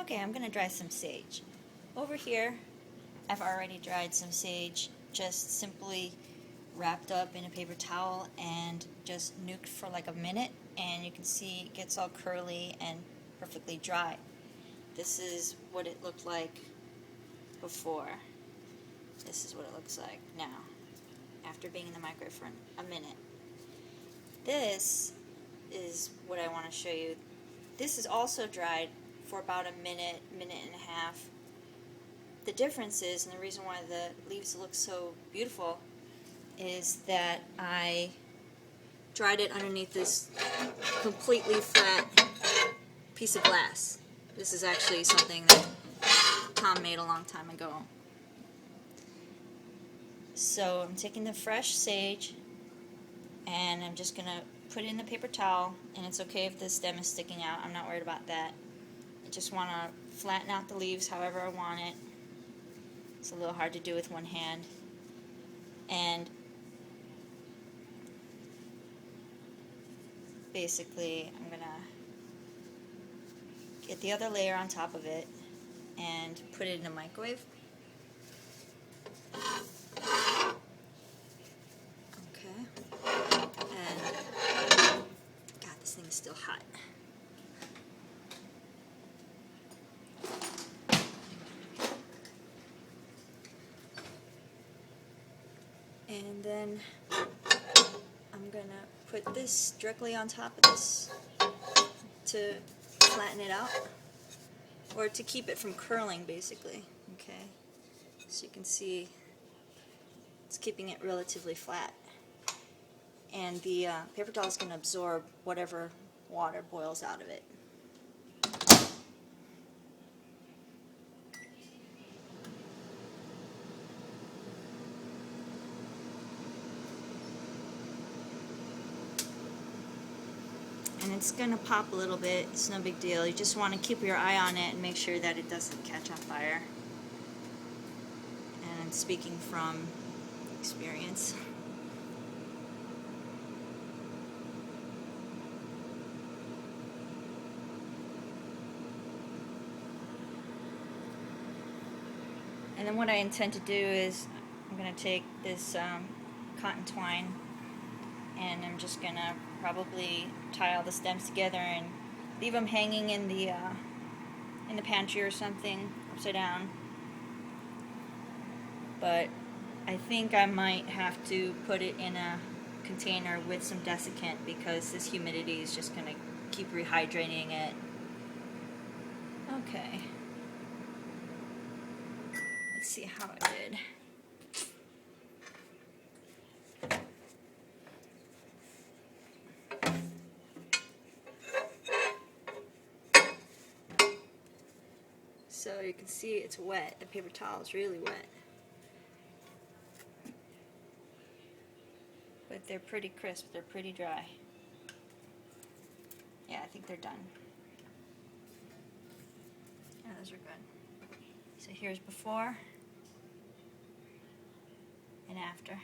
Okay, I'm going to dry some sage. Over here, I've already dried some sage, just simply wrapped up in a paper towel and just nuked for like a minute, and you can see it gets all curly and perfectly dry. This is what it looked like before. This is what it looks like now, after being in the microwave for a minute. This is what I want to show you. This is also dried for about a minute, minute and a half. The difference is, and the reason why the leaves look so beautiful, is that I dried it underneath this completely flat piece of glass. This is actually something that Tom made a long time ago. So I'm taking the fresh sage and I'm just going to put it in the paper towel, and it's okay if the stem is sticking out. I'm not worried about that. I just want to flatten out the leaves however I want it. It's a little hard to do with one hand. And basically I'm going to get the other layer on top of it and put it in the microwave. Okay. And God, this thing is still hot. And then I'm going to put this directly on top of this to flatten it out, or to keep it from curling basically. Okay, so you can see it's keeping it relatively flat. And the paper towel is going to absorb whatever water boils out of it. And it's going to pop a little bit, it's no big deal. You just want to keep your eye on it and make sure that it doesn't catch on fire. And I'm speaking from experience. And then what I intend to do is I'm going to take this cotton twine, and I'm just going to probably tie all the stems together and leave them hanging in the pantry or something, upside down. But I think I might have to put it in a container with some desiccant, because this humidity is just going to keep rehydrating it. Okay. Let's see how it did. So you can see it's wet. The paper towel is really wet. But they're pretty crisp. They're pretty dry. Yeah, I think they're done. Yeah, those are good. So here's before and after.